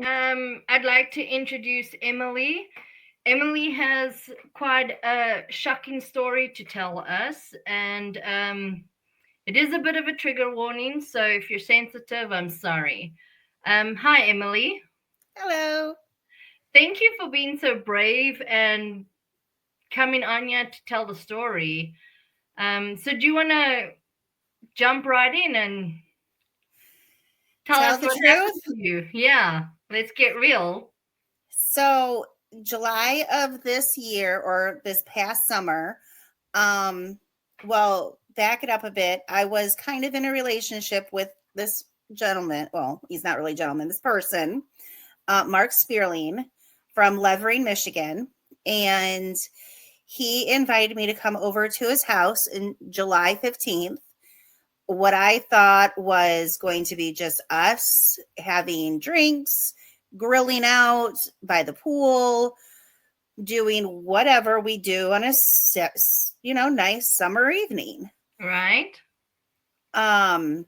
I'd like to introduce Emily. Emily has quite a shocking story to tell us, and it is a bit of a trigger warning, so if you're sensitive, I'm sorry. Hi, Emily. Hello. Thank you for being so brave and coming on here to tell the story. So, do you want to jump right in and tell Tell us the what happened truth. to you? Yeah, let's get real. So, July of this year or this past summer, um, well, back it up a bit. I was kind of in a relationship with this gentleman. Well, he's not really a gentleman, this person, Mark Spearling from Levering, Michigan. And he invited me to come over to his house in July 15th. What I thought was going to be just us having drinks, grilling out by the pool, doing whatever we do on a nice summer evening. Right? Um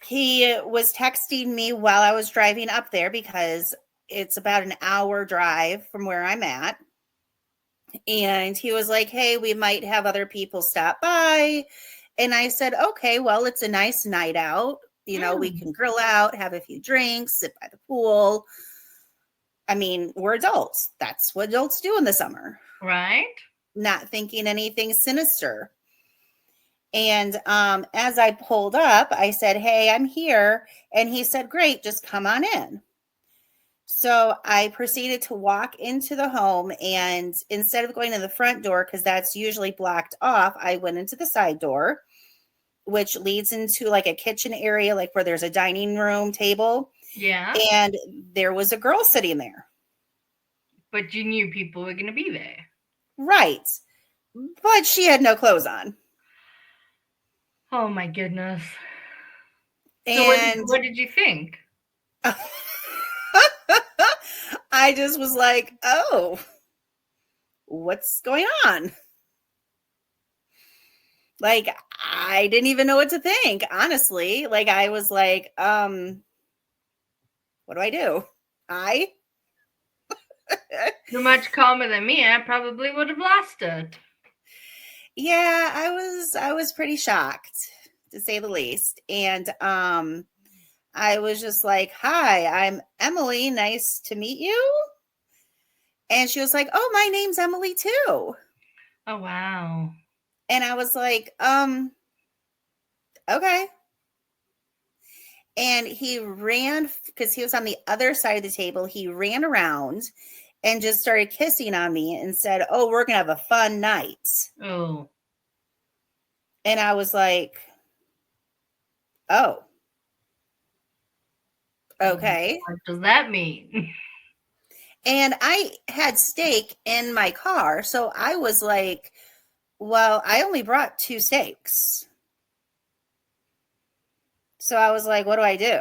he was texting me while I was driving up there because it's about an hour drive from where I'm at. And he was like, "Hey, we might have other people stop by." And I said, "Okay, well, it's a nice night out. We Mm, can grill out, have a few drinks, sit by the pool. I mean, we're adults. That's what adults do in the summer." right? Not thinking anything sinister. And as I pulled up, I said, "Hey, I'm here." And he said, "Great, just come on in." So I proceeded to walk into the home, and instead of going in the front door, because that's usually blocked off, I went into the side door, which leads into like a kitchen area, like where there's a dining room table. Yeah. And there was a girl sitting there. But you knew people were going to be there. Right. But she had no clothes on. Oh my goodness. So And what did you think? I just was like, "Oh, what's going on?" Like, I didn't even know what to think, honestly. Like, I was like, what do I do? I You're much calmer than me. I probably would have lost it. Yeah, I was pretty shocked, to say the least. And I was just like, "Hi, I'm Emily. Nice to meet you." And she was like, "Oh, my name's Emily too." Oh wow. And I was like, okay." And he ran because he was on the other side of the table. He ran around and just started kissing on me and said, "Oh, we're going to have a fun night." Oh. And I was like, "Oh, okay." What does that mean? And I had steak in my car. So I was like, "Well, I only brought two steaks." So I was like, "What do I do?"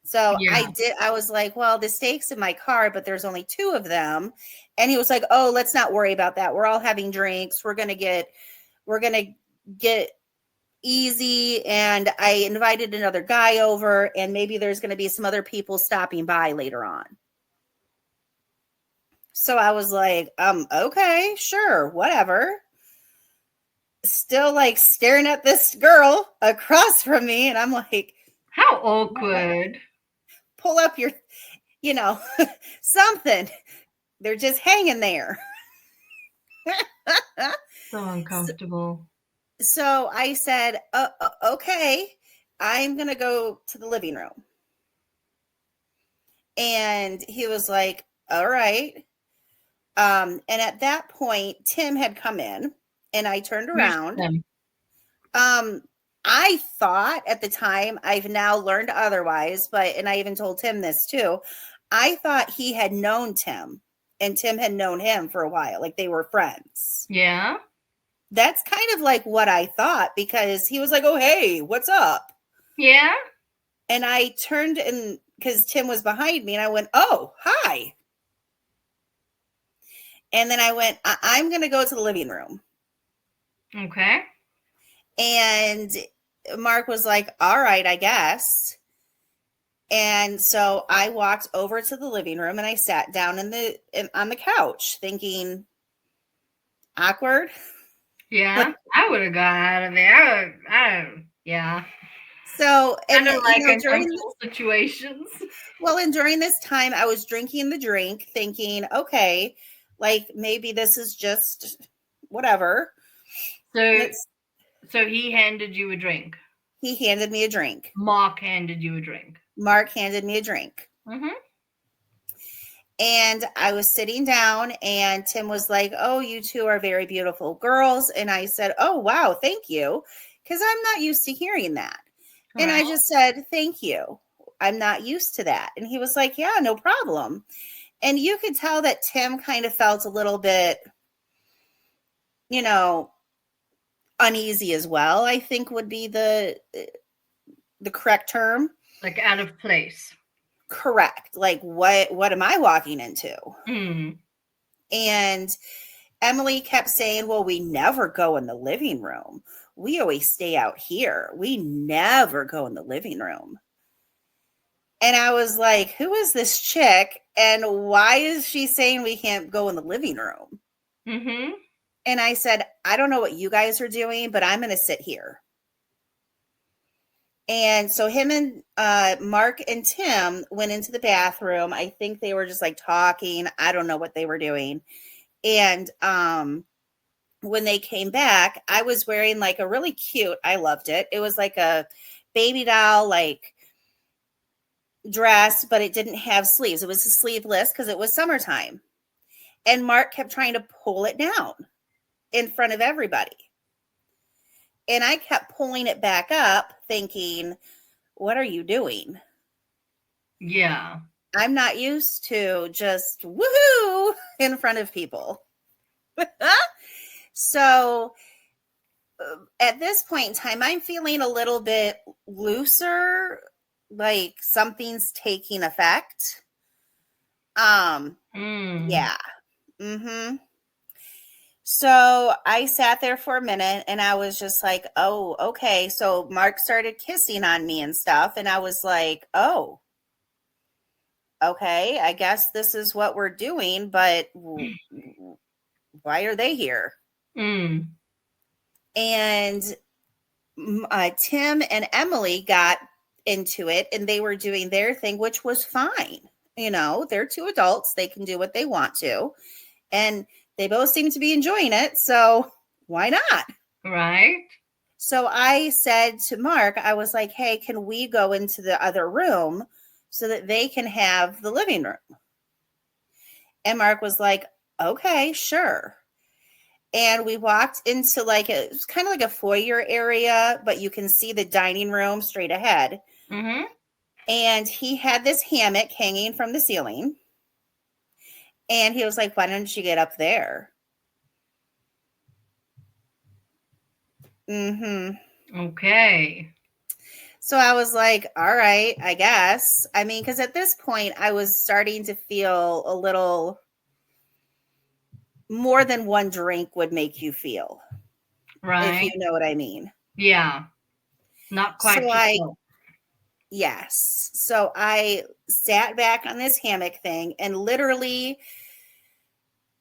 So Yeah. I was like, "Well, the steak's in my car, but there's only two of them." And he was like, "Oh, let's not worry about that. We're all having drinks. We're going to get easy. And I invited another guy over, and maybe there's going to be some other people stopping by later on." So I was like, okay, sure, whatever. Still like staring at this girl across from me. And I'm like, How awkward. "Pull up your, you know, something." They're just hanging there. So so, uncomfortable. so I said, "Okay, I'm going to go to the living room." And he was like, "All right." And at that point, Tim had come in, and I turned Who's around. them? Um, I thought at the time, I've now learned otherwise, and I even told Tim this too. I thought he had known Tim and Tim had known him for a while, like they were friends. Yeah. That's kind of like what I thought, because he was like, "Oh, hey, what's up?" Yeah. And I turned, and because Tim was behind me, and I went, "Oh, hi." And then I went, I'm going to go to the living room. Okay. And Mark was like, "All right, I guess." And so I walked over to the living room and I sat down on the couch thinking, awkward. Yeah, I would have got out of there. Yeah. So, Kind and of like during uncomfortable situations. and during this time, I was drinking the drink, thinking, okay, like maybe this is just whatever. So, so he handed you a drink. He handed me a drink. Mark handed you a drink. Mark handed me a drink. Mm-hmm. And I was sitting down, and Tim was like, "Oh, you two are very beautiful girls." And I said, "Oh, wow, thank you," because I'm not used to hearing that. And I just said, "Thank you. I'm not used to that." And he was like, "Yeah, no problem." And you could tell that Tim kind of felt a little bit, uneasy as well, I think would be the correct term. Like out of place. Correct. Like what am I walking into? Mm. And Emily kept saying, "Well, we never go in the living room. We always stay out here. We never go in the living room." And I was like, who is this chick? And why is she saying we can't go in the living room? Mm-hmm. And I said, I don't know what you guys are doing, but I'm going to sit here. And so him and Mark and Tim went into the bathroom. I think they were just like talking. I don't know what they were doing. And when they came back, I was wearing like a really cute, I loved it. It was like a baby doll, like dress, but it didn't have sleeves. It was sleeveless because it was summertime. And Mark kept trying to pull it down in front of everybody. And I kept pulling it back up thinking, what are you doing? Yeah. I'm not used to just woohoo in front of people. So at this point in time, I'm feeling a little bit looser, like something's taking effect. Yeah. Mm-hmm. So I sat there for a minute and I was just like, oh, okay. So Mark started kissing on me and stuff. And I was like, oh, okay, I guess this is what we're doing, but why are they here? Mm. And Tim and Emily got into it and they were doing their thing, which was fine. They're two adults. They can do what they want to. And they both seem to be enjoying it. So why not? Right. So I said to Mark, I was like, hey, can we go into the other room so that they can have the living room? And Mark was like, okay, sure. And we walked into it was kind of like a foyer area, but you can see the dining room straight ahead. Mm-hmm. And he had this hammock hanging from the ceiling. And he was like, why don't you get up there? Mm-hmm. Okay. So I was like, all right, I guess. I mean, because at this point, I was starting to feel a little more than one drink would make you feel. Right. If you know what I mean. Yeah. Not quite. So yes. So I sat back on this hammock thing and literally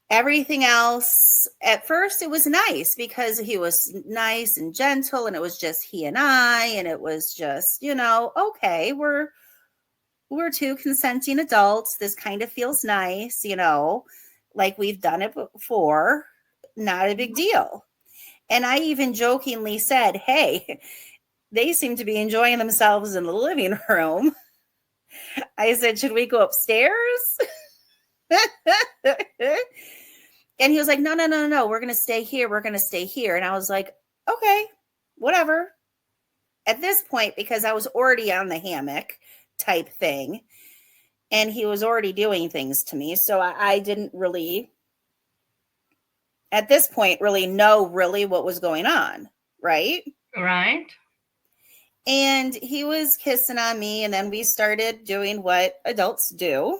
everything else, at first it was nice because he was nice and gentle and it was just he and I, and it was just, okay, we're two consenting adults. This kind of feels nice, like we've done it before. Not a big deal. And I even jokingly said, hey, they seem to be enjoying themselves in the living room. I said, should we go upstairs? And he was like, no, we're going to stay here. We're going to stay here. And I was like, okay, whatever. At this point, because I was already on the hammock type thing, and he was already doing things to me. So I didn't really, at this point, really know what was going on. Right. Right. And he was kissing on me, and then we started doing what adults do.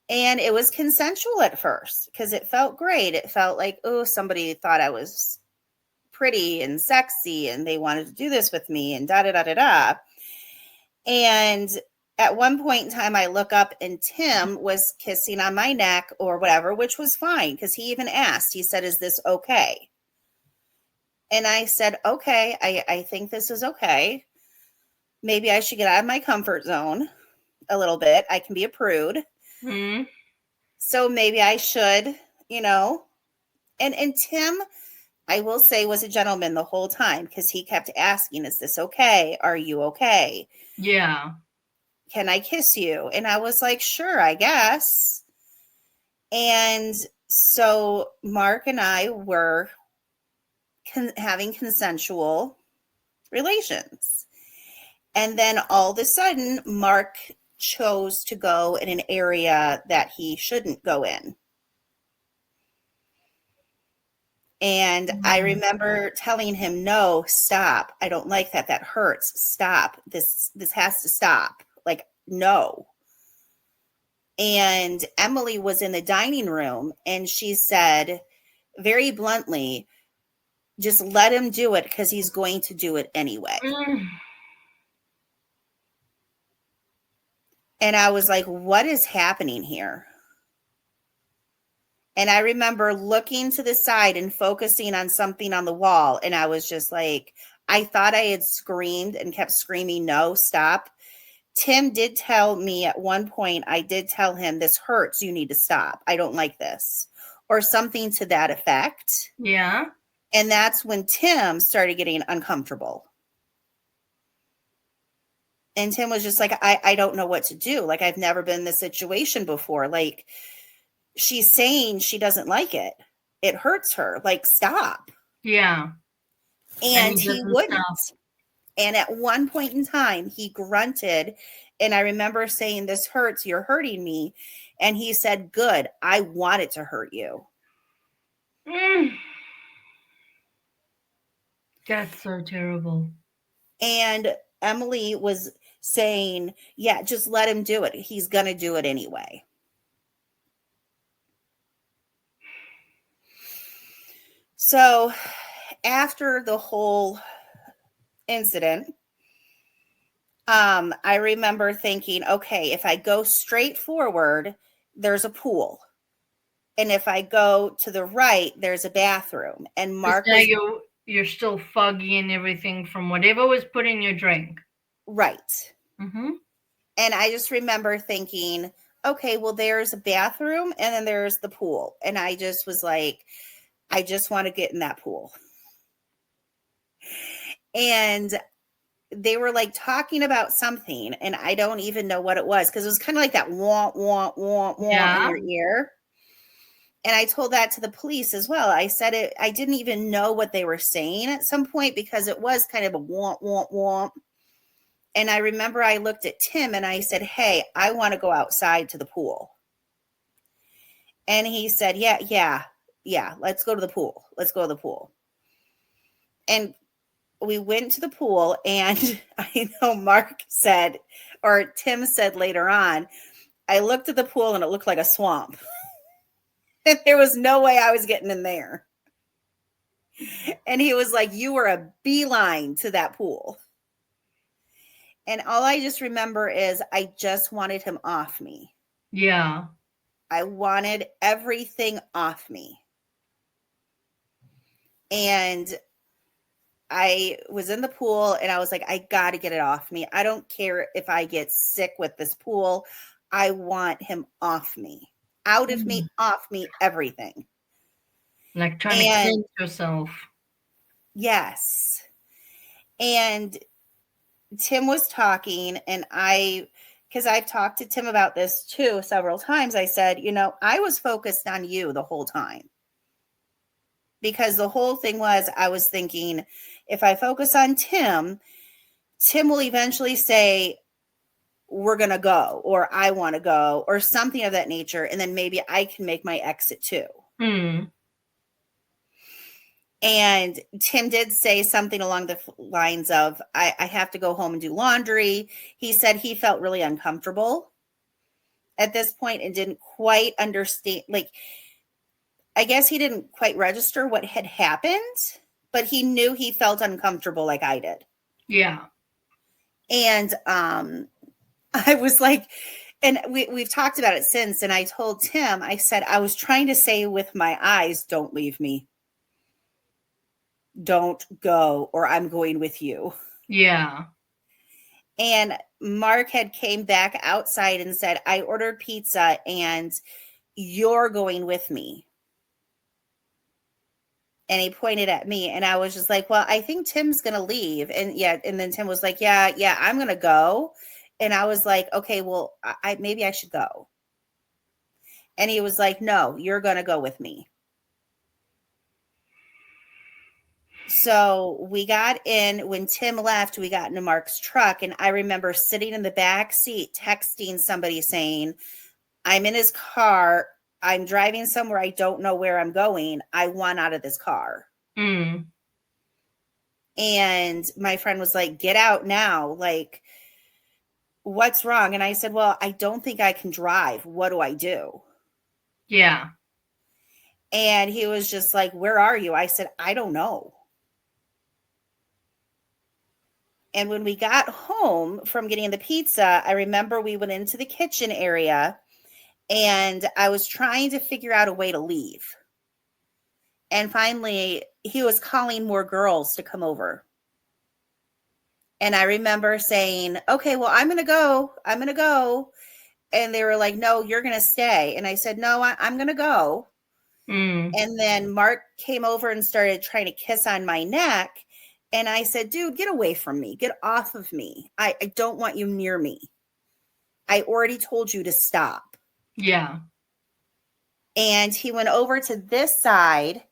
And it was consensual at first because it felt great. It felt like, oh, somebody thought I was pretty and sexy and they wanted to do this with me and da da da da da. And at one point in time, I look up and Tim was kissing on my neck or whatever, which was fine because he even asked, he said, "Is this okay?" And I said, "Okay, I think this is okay. Maybe I should get out of my comfort zone a little bit. I can be a prude. Mm. So maybe I should, you know." And Tim, I will say, was a gentleman the whole time because he kept asking, "Is this okay? Are you okay? Yeah. Can I kiss you?" And I was like, "Sure, I guess." And so Mark and I were having consensual relations. And then all of a sudden, Mark chose to go in an area that he shouldn't go in. And I remember telling him, "No, stop. I don't like that. That hurts. Stop. This has to stop. Like, no." And Emily was in the dining room and she said very bluntly, "Just let him do it because he's going to do it anyway." Mm. And I was like, "What is happening here?" And I remember looking to the side and focusing on something on the wall. And I was just like, I thought I had screamed and kept screaming, "No, stop." Tim did tell me at one point, I did tell him, "This hurts. You need to stop. I don't like this," or something to that effect. Yeah. And that's when Tim started getting uncomfortable. And Tim was just like, I don't know what to do. Like, I've never been in this situation before. Like, she's saying she doesn't like it. It hurts her. Like, stop. Yeah. And And he he doesn't wouldn't. stop. And at one point in time, he grunted. And I remember saying, "This hurts. You're hurting me." And he said, "Good. I want it to hurt you." Mm. That's so terrible. And Emily was saying, "Yeah, just let him do it. He's going to do it anyway." So after the whole incident, I remember thinking, okay, if I go straight forward, there's a pool. And if I go to the right, there's a bathroom. And Because Mark now was you're still foggy and everything from whatever was put in your drink. right. Mm-hmm. And I just remember thinking, okay, well, there's a bathroom and then there's the pool. And I just was like, I just want to get in that pool. And they were like talking about something, and I don't even know what it was because it was kind of like that wah, wah, wah, wah in Yeah. your ear. And I told that to the police as well. I said it, I didn't even know what they were saying at some point because it was kind of a womp, womp, womp. And I remember I looked at Tim and I said, "Hey, I want to go outside to the pool." And he said, yeah, let's go to the pool. Let's go to the pool. And we went to the pool, and I know Mark said, or Tim said later on, I looked at the pool and it looked like a swamp. And there was no way I was getting in there. And he was like, "You were a beeline to that pool." And all I just remember is I just wanted him off me. Yeah. I wanted everything off me. And I was in the pool and I was like, I got to get it off me. I don't care if I get sick with this pool. I want him off me, out of me, off me, everything. Like trying to And cleanse yourself. yes. And Tim was talking, and because I've talked to Tim about this too several times, I said, I was focused on you the whole time. Because the whole thing was, I was thinking, if I focus on Tim will eventually say, "We're going to go," or "I want to go," or something of that nature. And then maybe I can make my exit too. Hmm. And Tim did say something along the lines of, I have to go home and do laundry. He said he felt really uncomfortable at this point and didn't quite understand. Like, I guess he didn't quite register what had happened, but he knew he felt uncomfortable like I did. Yeah. And I was like, and we've talked about it since. And I told Tim, I said, I was trying to say with my eyes, don't leave me. Don't go, or I'm going with you. Yeah. And Mark had came back outside and said, I ordered pizza and you're going with me. And he pointed at me, and I was just like, well, I think Tim's going to leave. And yeah. And then Tim was like, yeah, I'm going to go. And I was like, okay, well, maybe I should go. And he was like, no, you're going to go with me. So we got in. When Tim left, we got into Mark's truck. And I remember sitting in the back seat, texting somebody saying, I'm in his car. I'm driving somewhere. I don't know where I'm going. I want out of this car. Mm. And my friend was like, get out now. Like, what's wrong? And I said, well, I don't think I can drive. What do I do? Yeah. And he was just like, where are you? I said, I don't know. And when we got home from getting the pizza, I remember we went into the kitchen area and I was trying to figure out a way to leave. And finally, he was calling more girls to come over. And I remember saying, okay, well, I'm going to go. I'm going to go. And they were like, no, you're going to stay. And I said, no, I'm going to go. Mm. And then Mark came over and started trying to kiss on my neck. And I said, dude, get away from me. Get off of me. I don't want you near me. I already told you to stop. Yeah. And he went over to this side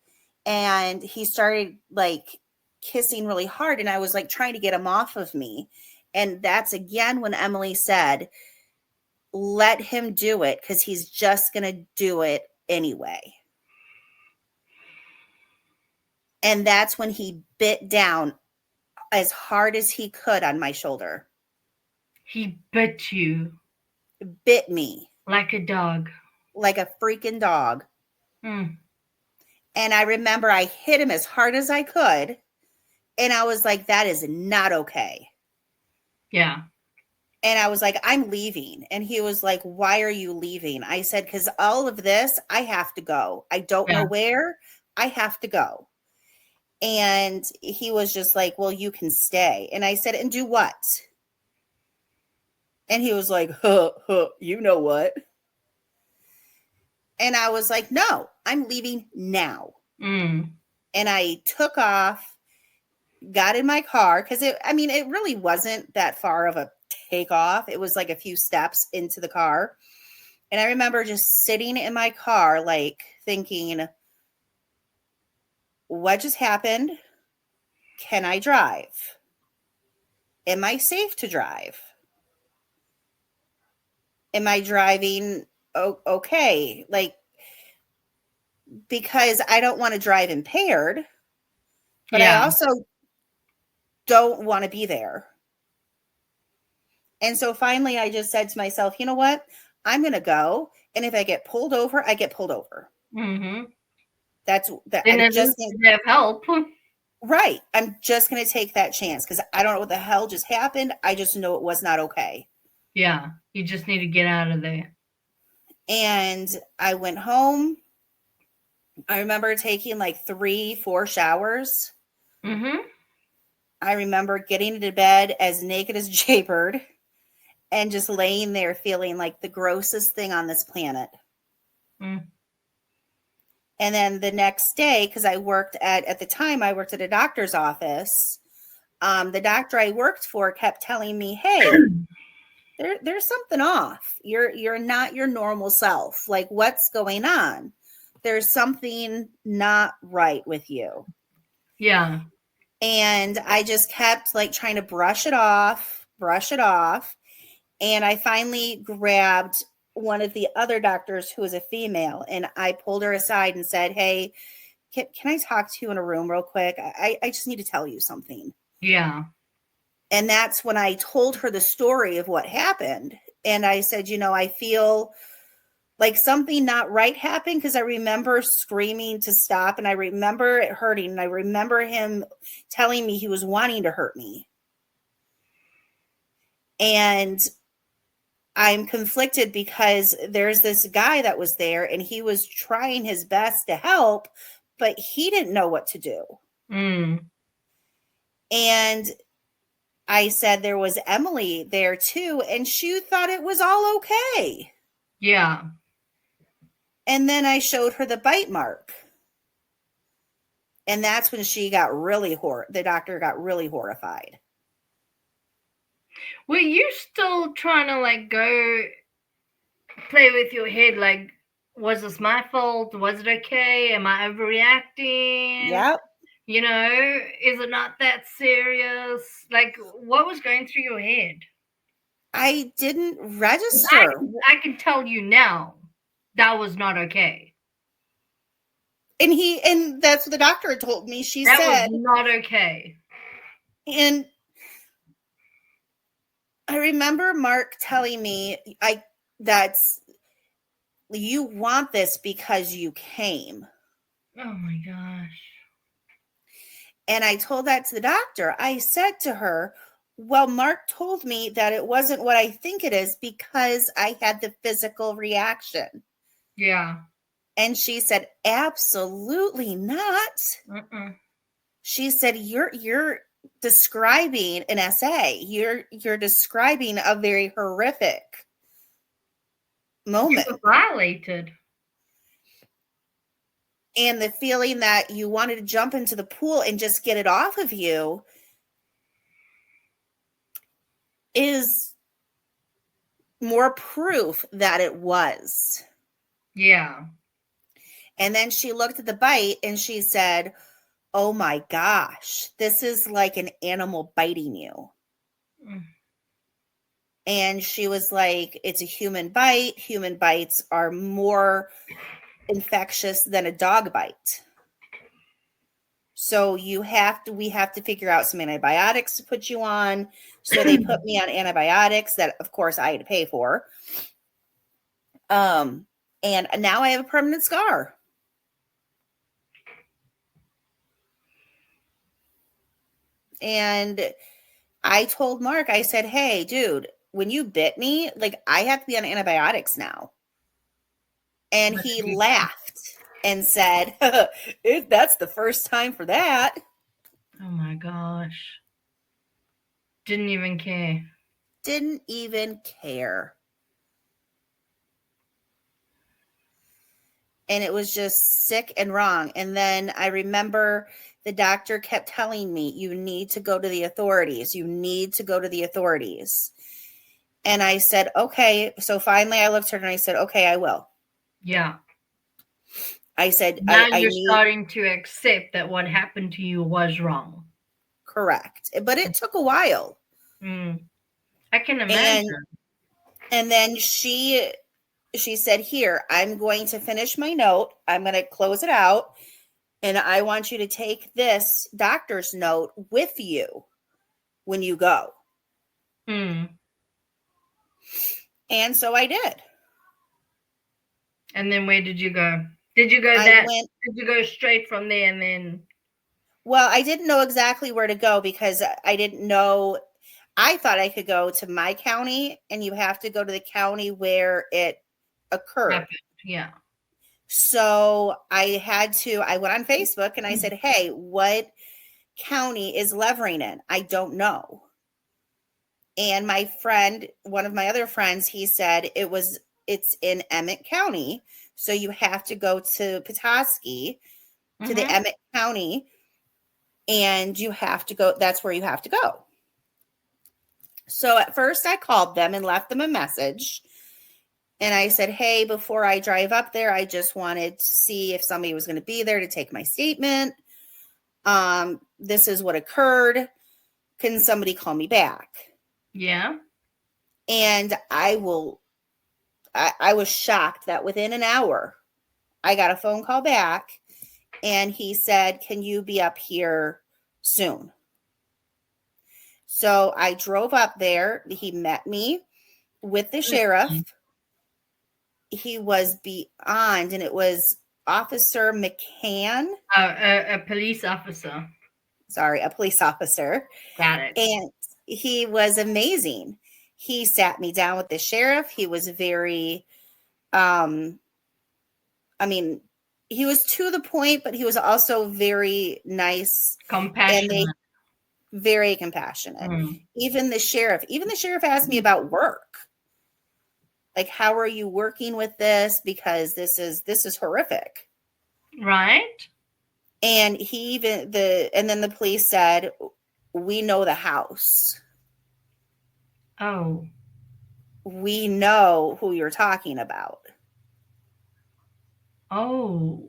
and he started like kissing really hard. And I was like trying to get him off of me. And that's again when Emily said, let him do it because he's just going to do it anyway. And that's when he bit down as hard as he could on my shoulder. He bit you. Bit me. Like a dog. Like a freaking dog. Mm. And I remember I hit him as hard as I could. And I was like, that is not okay. Yeah. And I was like, I'm leaving. And he was like, why are you leaving? I said, because all of this, I have to go. I don't know where. I have to go. And he was just like, well, you can stay. And I said, and do what? And he was like, you know what? And I was like, no, I'm leaving now. Mm. And I took off, got in my car, because it really wasn't that far of a takeoff. It was like a few steps into the car. And I remember just sitting in my car, like thinking, what just happened? Can I drive? Am I safe to drive? Am I driving okay? Like, because I don't want to drive impaired, but I also don't want to be there. And so finally I just said to myself, you know what? I'm going to go. And if I get pulled over, I get pulled over. Mm-hmm. That's that. And I just need to have help. Right. I'm just going to take that chance because I don't know what the hell just happened. I just know it was not okay. Yeah. You just need to get out of there. And I went home. I remember taking like 3-4 showers. Mm-hmm. I remember getting into bed as naked as Jaybird and just laying there feeling like the grossest thing on this planet. Mm. And then the next day, because I worked at the time, I worked at a doctor's office. The doctor I worked for kept telling me, hey, there's something off. You're not your normal self. Like, what's going on? There's something not right with you. Yeah. And I just kept like trying to brush it off. And I finally grabbed one of the other doctors who was a female, and I pulled her aside and said, hey, can I talk to you in a room real quick? I just need to tell you something. Yeah. And that's when I told her the story of what happened. And I said, I feel like something not right happened because I remember screaming to stop, and I remember it hurting, and I remember him telling me he was wanting to hurt me. And I'm conflicted because there's this guy that was there and he was trying his best to help, but he didn't know what to do. And I said there was Emily there too, and she thought it was all okay. Yeah. And then I showed her the bite mark. And that's when she got really the doctor got really horrified. Were you still trying to like go play with your head? Like, was this my fault? Was it okay? Am I overreacting? Yep. You know, is it not that serious? Like, what was going through your head? I didn't register. I can tell you now, that was not okay. And that's what the doctor told me. She that said was not okay. And I remember Mark telling me, that's you want this because you came. Oh my gosh. And I told that to the doctor. I said to her, well, Mark told me that it wasn't what I think it is because I had the physical reaction. Yeah. And she said, absolutely not. She said, you're describing an essay. You're describing a very horrific moment. You were violated. And the feeling that you wanted to jump into the pool and just get it off of you is more proof that it was. Yeah. And then she looked at the bite and she said, oh my gosh, this is like an animal biting you. And she was like, it's a human bite. Human bites are more infectious than a dog bite. So we have to figure out some antibiotics to put you on. So they put me on antibiotics that, of course, I had to pay for. And now I have a permanent scar. And I told Mark, I said, hey, dude, when you bit me, like, I have to be on antibiotics now. And he laughed and said, that's the first time for that. Oh my gosh. Didn't even care. Didn't even care. And it was just sick and wrong. And then I remember the doctor kept telling me, you need to go to the authorities. You need to go to the authorities. And I said, okay. So finally I looked at her and I said, okay, I will. Yeah. I said, now you're starting to accept that what happened to you was wrong. Correct. But it took a while. I can imagine. And then she said, here, I'm going to finish my note. I'm going to close it out. And I want you to take this doctor's note with you when you go. And so I did. And then where did you go? Did you go did you go straight from there and then? Well, I didn't know exactly where to go because I didn't know. I thought I could go to my county, and you have to go to the county where it occurred. Yeah. So I went on Facebook and I said, hey, what county is Levering in? I don't know. And my friend, one of my other friends, he said it's in Emmett County. So you have to go to Petoskey, to the Emmett County, and you have to go. That's where you have to go. So at first I called them and left them a message. And I said, hey, before I drive up there, I just wanted to see if somebody was going to be there to take my statement. This is what occurred. Can somebody call me back? Yeah. And I was shocked that within an hour, I got a phone call back and he said, can you be up here soon? So I drove up there. He met me with the sheriff. He was beyond, and it was Officer McCann. A police officer. Sorry, a police officer. Got it. And he was amazing. He sat me down with the sheriff. He was very, he was to the point, but he was also very nice. Compassionate. And very compassionate. Mm. Even the sheriff asked me about work. Like, how are you working with this? Because this is horrific. Right. And then the police said, we know the house. Oh. We know who you're talking about. Oh.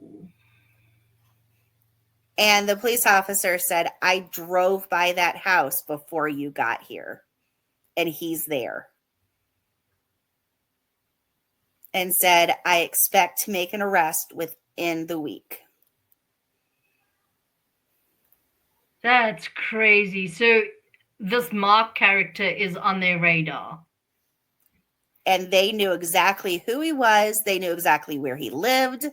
And the police officer said, I drove by that house before you got here. And he's there. And said, I expect to make an arrest within the week. That's crazy. So this Mark character is on their radar. And they knew exactly who he was. They knew exactly where he lived.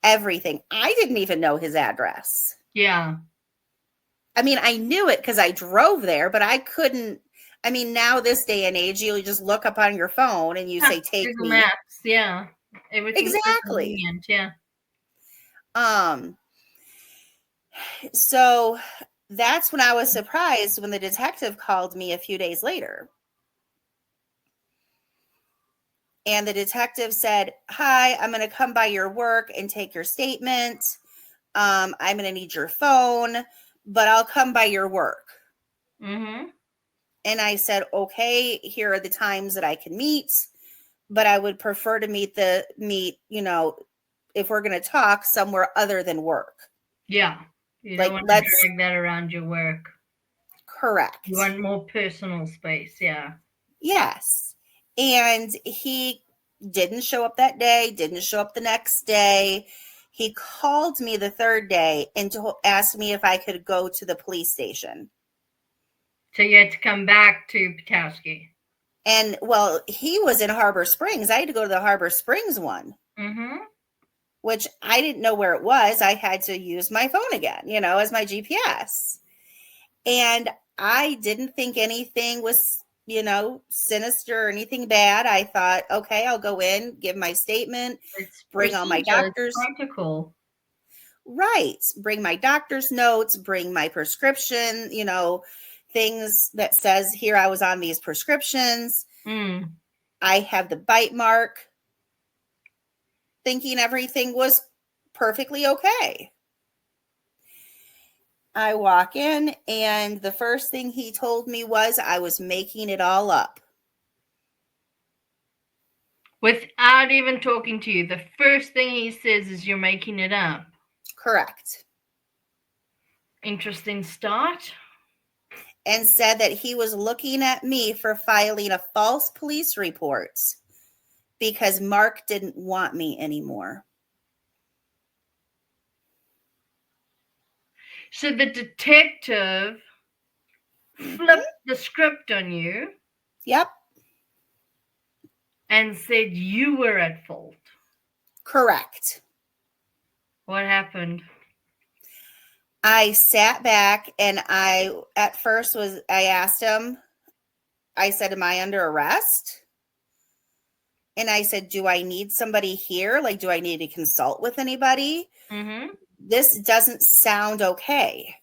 Everything. I didn't even know his address. Yeah. I mean, I knew it because I drove there, but I couldn't. I mean, now this day and age, you just look up on your phone and you say, take Google me. Maps. Yeah. Everything's Exactly. Yeah. So that's when I was surprised when the detective called me a few days later. And the detective said, hi, I'm going to come by your work and take your statement. I'm going to need your phone, but I'll come by your work. Mm-hmm. And I said, okay, here are the times that I can meet, but I would prefer to meet, if we're going to talk somewhere other than work. Yeah. You don't want to drag that around your work. Correct. You want more personal space. Yeah. Yes. And he didn't show up that day, didn't show up the next day. He called me the third day and asked me if I could go to the police station. So you had to come back to Petoskey. And, well, he was in Harbor Springs. I had to go to the Harbor Springs one, which I didn't know where it was. I had to use my phone again, as my GPS. And I didn't think anything was, sinister or anything bad. I thought, okay, I'll go in, give my statement, bring all my doctor's practical. Right. Bring my doctor's notes, bring my prescription, things that says here I was on these prescriptions. I have the bite mark, thinking everything was perfectly okay. I walk in, and the first thing he told me was I was making it all up. Without even talking to you, the first thing he says is you're making it up. Correct. Interesting start. And said that he was looking at me for filing a false police report because Mark didn't want me anymore. So the detective flipped the script on you. Yep. And said you were at fault. Correct. What happened? I sat back and I asked him, I said, am I under arrest? And I said, do I need somebody here? Like, do I need to consult with anybody? This doesn't sound okay.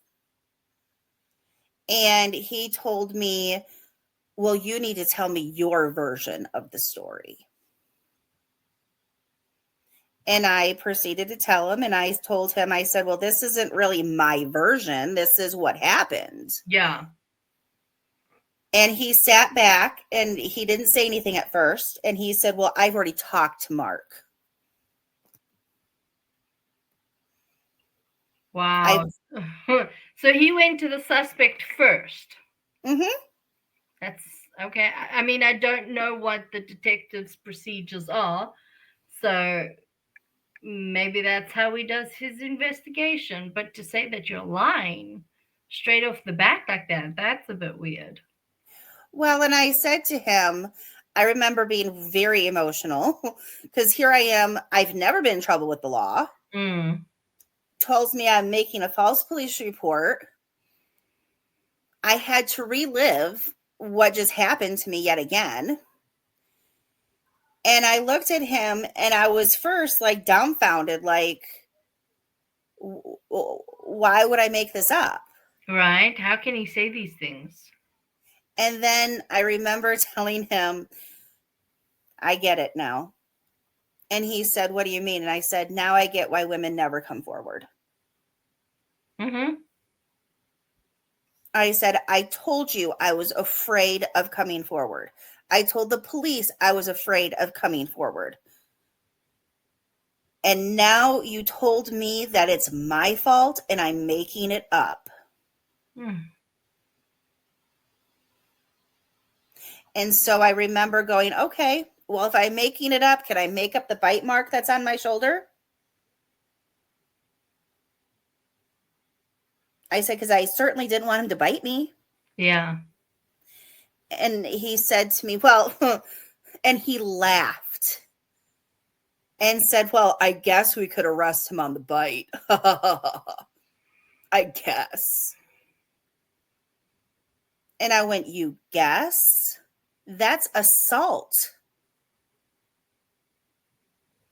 And he told me, well, you need to tell me your version of the story. And I proceeded to tell him, and I told him, I said, well, this isn't really my version. This is what happened. Yeah. And he sat back, and he didn't say anything at first. And he said, well, I've already talked to Mark. Wow. So he went to the suspect first. That's okay. I mean, I don't know what the detective's procedures are. So maybe that's how he does his investigation. But to say that you're lying straight off the bat like that, that's a bit weird. Well, and I said to him, I remember being very emotional because here I am. I've never been in trouble with the law. Tells me I'm making a false police report. I had to relive what just happened to me yet again. And I looked at him and I was first like dumbfounded, like, why would I make this up? Right. How can he say these things? And then I remember telling him, I get it now. And he said, what do you mean? And I said, now I get why women never come forward. Mm-hmm. I said, I told you I was afraid of coming forward. I told the police I was afraid of coming forward. And now you told me that it's my fault and I'm making it up. And so I remember going, okay, well, if I'm making it up, can I make up the bite mark that's on my shoulder? I said, because I certainly didn't want him to bite me. Yeah. And he said to me, well, and he laughed and said, well, I guess we could arrest him on the bite. I guess. And I went, you guess? That's assault.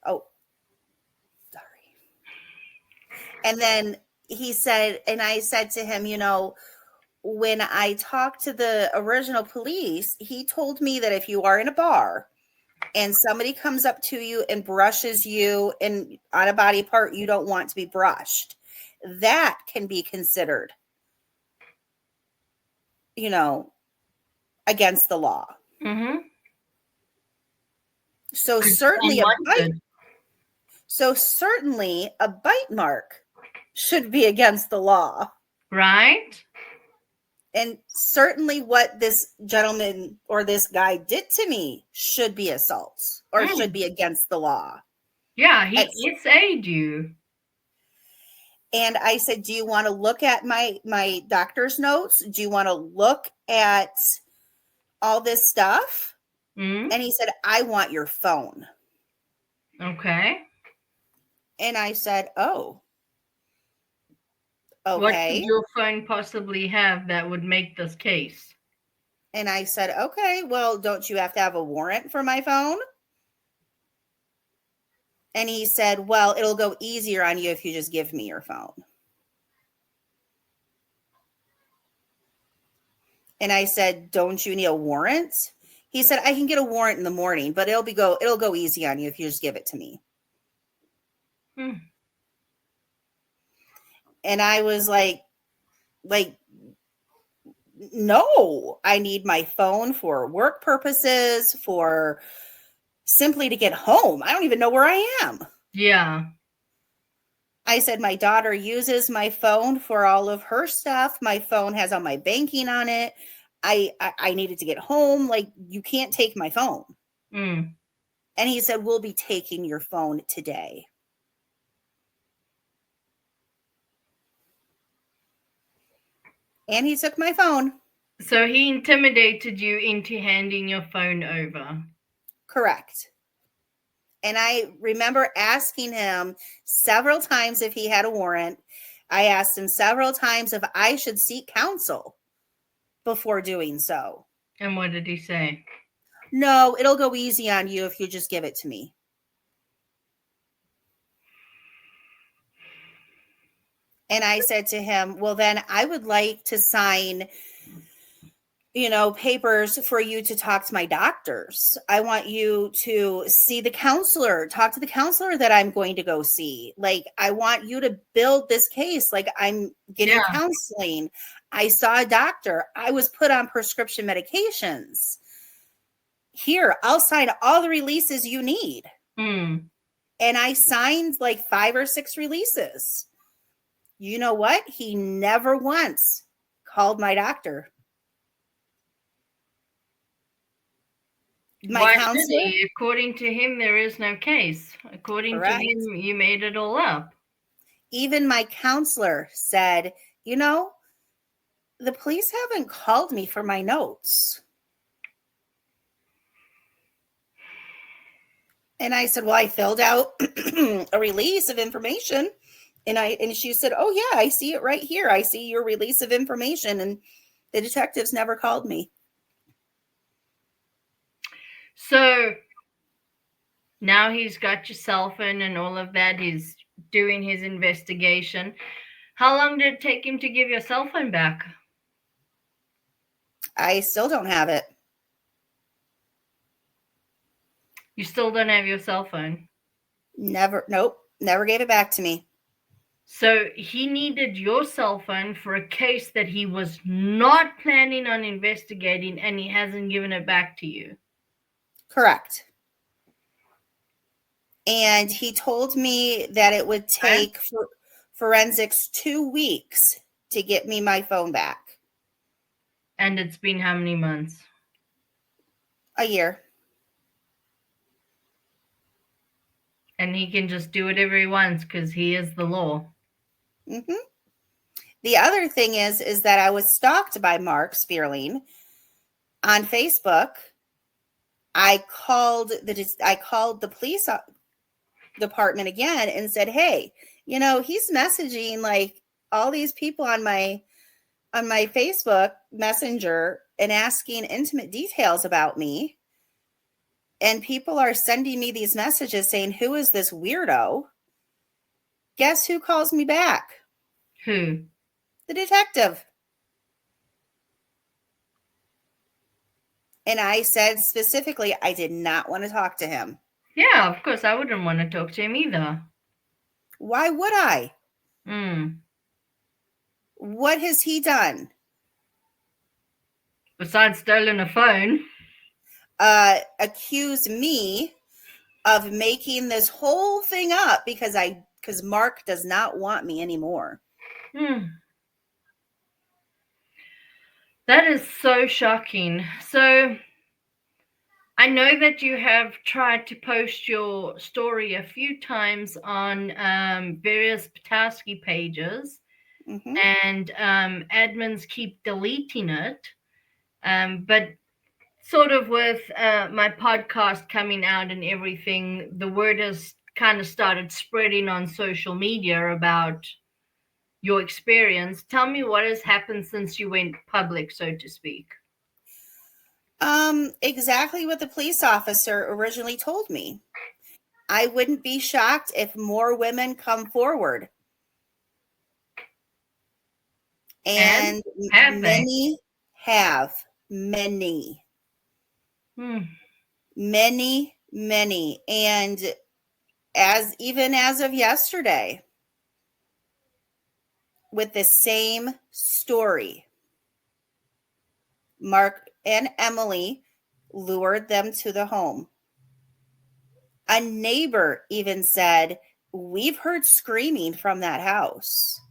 Oh, sorry. And then he said, and I said to him, you know, when I talked to the original police, he told me that if you are in a bar and somebody comes up to you and brushes you and on a body part you don't want to be brushed, that can be considered, you know, against the law. Mm-hmm. So certainly a bite mark should be against the law. Right. And certainly what this gentleman or this guy did to me should be assault or should be against the law. Yeah, he essayed you. And I said, do you want to look at my doctor's notes? Do you want to look at all this stuff? Mm-hmm. And he said, I want your phone. Okay. And I said, oh, okay. What could your phone possibly have that would make this case? And I said, okay, well, don't you have to have a warrant for my phone? And he said, well, it'll go easier on you if you just give me your phone. And I said, don't you need a warrant? He said, I can get a warrant in the morning, but it'll go easy on you if you just give it to me. And I was like, no, I need my phone for work purposes, for simply to get home. I don't even know where I am. Yeah. I said, my daughter uses my phone for all of her stuff. My phone has all my banking on it. I needed to get home. Like, you can't take my phone. Mm. And he said, we'll be taking your phone today. And he took my phone. So he intimidated you into handing your phone over. Correct. And I remember asking him several times if he had a warrant. I asked him several times if I should seek counsel before doing so. And what did he say? No, it'll go easy on you if you just give it to me. And I said to him, well, then I would like to sign, papers for you to talk to my doctors. I want you to see the counselor, talk to the counselor that I'm going to go see. Like, I want you to build this case. Like, I'm getting counseling. I saw a doctor. I was put on prescription medications. Here, I'll sign all the releases you need. Mm. And I signed like 5 or 6 releases. You know what? He never once called my doctor. My counselor? According to him, there is no case. According Correct. to him, you made it all up. Even my counselor said, the police haven't called me for my notes. And I said, well, I filled out a release of information. And she said, oh, yeah, I see it right here. I see your release of information. And the detectives never called me. So now he's got your cell phone and all of that. He's doing his investigation. How long did it take him to give your cell phone back? I still don't have it. You still don't have your cell phone? Never. Nope. Never gave it back to me. So he needed your cell phone for a case that he was not planning on investigating, and he hasn't given it back to you. Correct. And he told me that it would take forensics 2 weeks to get me my phone back. And it's been how many months? A year. And he can just do whatever he wants because he is the law. Mm-hmm. The other thing is that I was stalked by Mark Spearling on Facebook. I called the police department again and said, "Hey, he's messaging like all these people on my Facebook Messenger and asking intimate details about me. And people are sending me these messages saying, 'Who is this weirdo?' Guess who calls me back? Who? The detective." And I said specifically, I did not want to talk to him. Yeah, of course. I wouldn't want to talk to him either. Why would I? Mm. What has he done? Besides stolen a phone. Accuse me of making this whole thing up because Mark does not want me anymore. That is so shocking. So I know that you have tried to post your story a few times on various Petoskey pages, Mm-hmm. and admins keep deleting it. But sort of with my podcast coming out and everything, the word has kind of started spreading on social media about your experience. Tell me what has happened since you went public, so to speak. Exactly what the police officer originally told me. I wouldn't be shocked if more women come forward. And many have. Many. Many. And even as of yesterday, with the same story, Mark and Emily lured them to the home. A neighbor even said, "We've heard screaming from that house.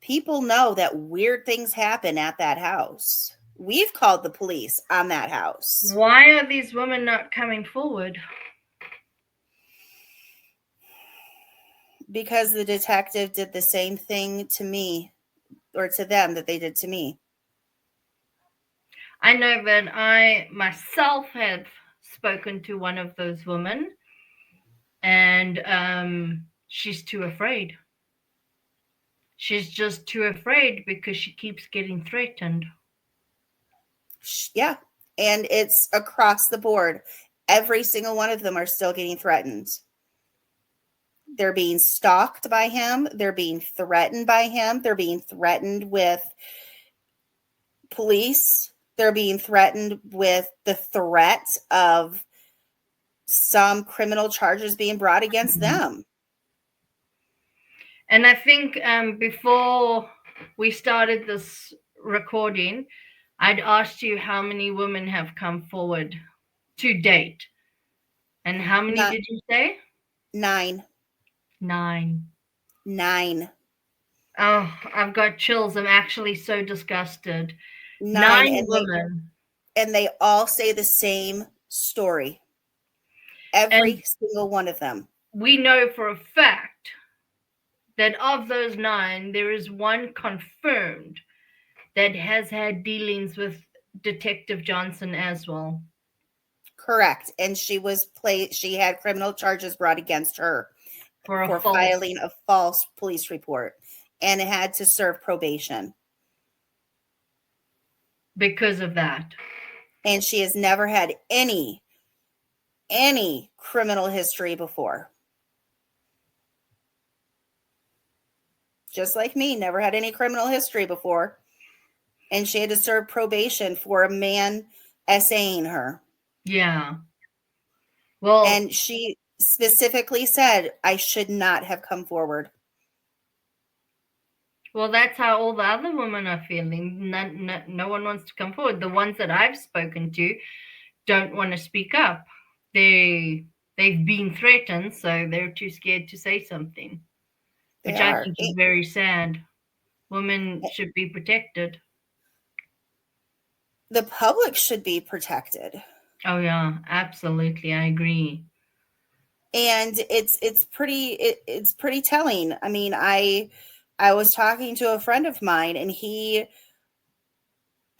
People know that weird things happen at that house. We've called the police on that house." Why are these women not coming forward? Because the detective did the same thing to me, or to them, that they did to me. I know that I myself have spoken to one of those women, and she's too afraid. She's just too afraid because she keeps getting threatened. Yeah, and it's across the board. Every single one of them are still getting threatened. They're being stalked by him. They're being threatened by him. They're being threatened with police. They're being threatened with the threat of some criminal charges being brought against them. And I think before we started this recording, I'd asked you how many women have come forward to date. And how many did you say? 9. 9. 9. Oh, I've got chills. I'm actually so disgusted. 9 women. And they all say the same story. Every single one of them. We know for a fact that of those 9, there is one confirmed that has had dealings with Detective Johnson as well. Correct. And she had criminal charges brought against her for filing a false police report, and it had to serve probation. Because of that. And she has never had any any criminal history before. Just like me, never had any criminal history before. And she had to serve probation for a man essaying her. Yeah. Well, and she specifically said, I should not have come forward. well, that's how all the other women are feeling. No one wants to come forward. The ones that I've spoken to don't want to speak up. They've been threatened, so they're too scared to say something, which I think is very sad. Women should be protected. The public should be protected. Oh yeah, absolutely. I agree. And it's pretty telling. I mean, I was talking to a friend of mine, and he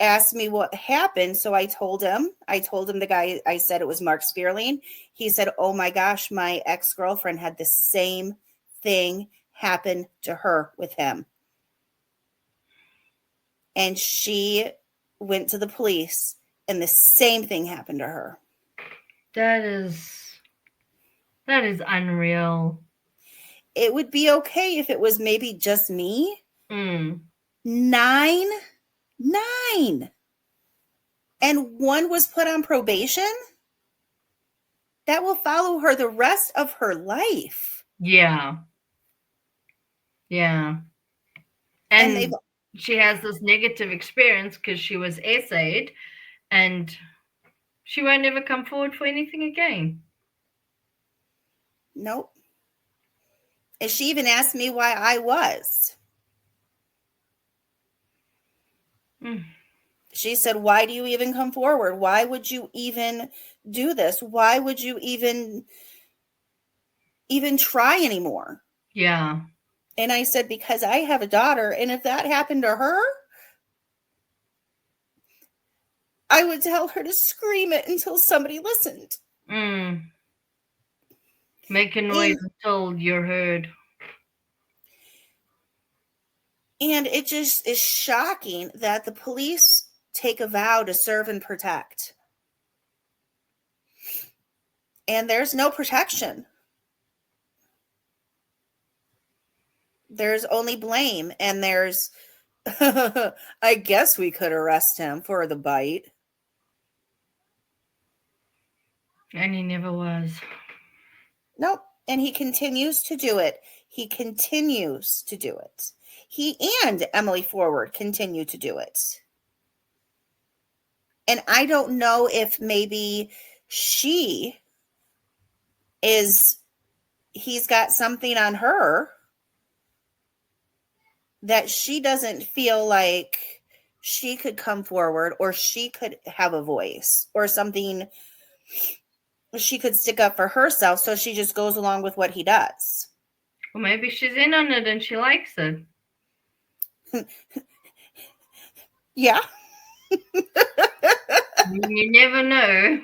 asked me what happened. So I told him the guy, I said it was Mark Spearling. He said, oh my gosh, my ex-girlfriend had the same thing happen to her with him. And she went to the police, and the same thing happened to her. That is unreal. It would be okay if it was maybe just me. 9. And one was put on probation. That will follow her the rest of her life. Yeah. Yeah. And she has this negative experience because she was essayed, and she won't ever come forward for anything again. Nope. And she even asked me why I was. She said, why do you even come forward? Why would you even do this? Why would you even try anymore? Yeah. And I said, because I have a daughter, and if that happened to her, I would tell her to scream it until somebody listened. Make a noise until you're heard. And it just is shocking that the police take a vow to serve and protect. And there's no protection. There's only blame, and there's, I guess we could arrest him for the bite. And he never was. Nope. And he continues to do it. He and Emily Forward continue to do it. And I don't know if maybe he's got something on her that she doesn't feel like she could come forward, or she could have a voice, or something she could stick up for herself. So she just goes along with what he does. Well, maybe she's in on it and she likes it. Yeah. You never know.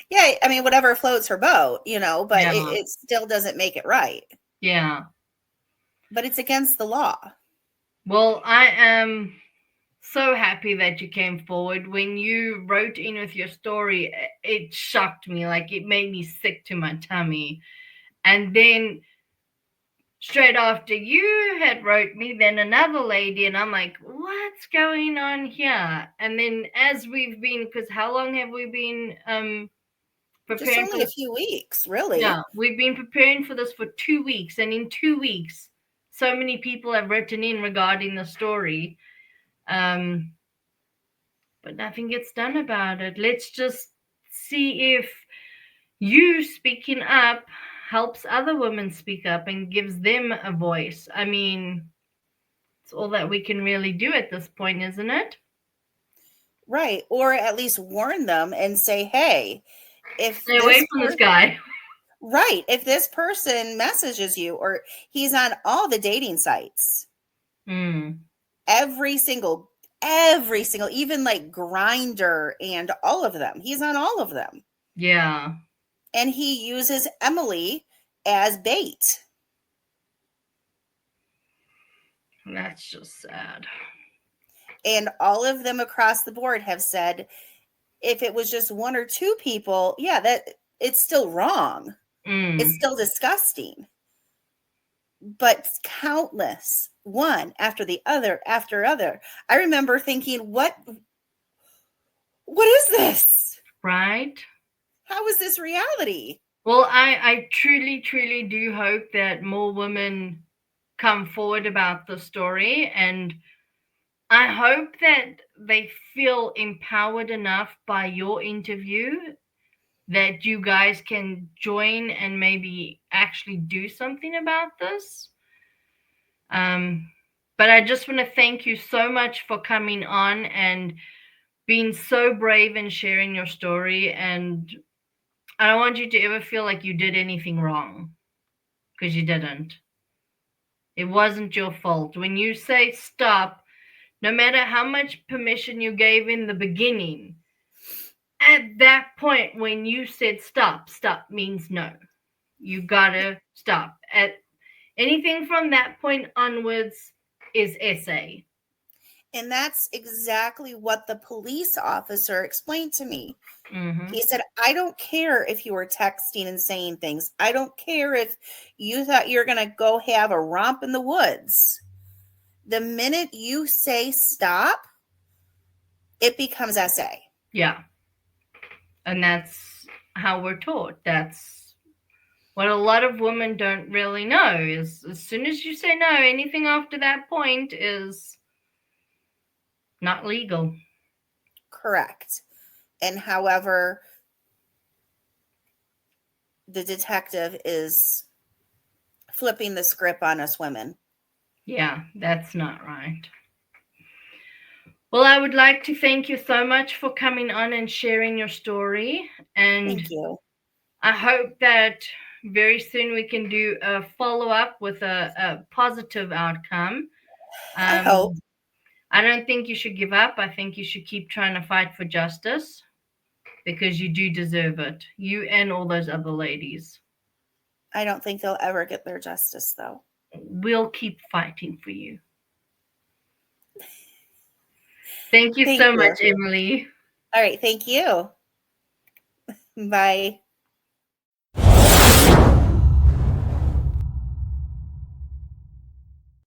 Yeah, I mean, whatever floats her boat, but yeah. It still doesn't make it right. Yeah. But it's against the law. Well, I am so happy that you came forward. When you wrote in with your story, it shocked me. Like, it made me sick to my tummy. And then straight after you had wrote me, then another lady, and I'm like, what's going on here? And then as we've been, because how long have we been preparing? Just only a few weeks, really. Yeah, we've been preparing for this for 2 weeks, and in 2 weeks, so many people have written in regarding the story, but nothing gets done about it. Let's just see if you speaking up helps other women speak up and gives them a voice. I mean, it's all that we can really do at this point, isn't it? Right. Or at least warn them and say, hey, stay away from this guy. Right. If this person messages you, or he's on all the dating sites, every single, even like Grindr and all of them, he's on all of them. Yeah. And he uses Emily as bait. That's just sad. And all of them across the board have said, if it was just one or two people, yeah, it's still wrong. It's still disgusting. But countless, one after the other after other. I remember thinking, what is this? Right. How is this reality? Well, I truly, truly do hope that more women come forward about the story, and I hope that they feel empowered enough by your interview that you guys can join and maybe actually do something about this. But I just want to thank you so much for coming on and being so brave and sharing your story. And I don't want you to ever feel like you did anything wrong, because you didn't. It wasn't your fault. When you say stop, no matter how much permission you gave in the beginning, at that point when you said stop means no. You gotta stop. At anything from that point onwards is SA. And that's exactly what the police officer explained to me. He said, I don't care if you were texting and saying things. I don't care if you thought you're going to go have a romp in the woods. The minute you say stop, it becomes SA. Yeah. And that's how we're taught. That's what a lot of women don't really know, is as soon as you say no, anything after that point is not legal. Correct. And however, the detective is flipping the script on us women. Yeah, that's not right. Well, I would like to thank you so much for coming on and sharing your story. And thank you. I hope that very soon we can do a follow-up with a positive outcome. I hope. I don't think you should give up. I think you should keep trying to fight for justice, because you do deserve it. You and all those other ladies. I don't think they'll ever get their justice, though. We'll keep fighting for you. Thank you so much, Emily. All right. Thank you. Bye.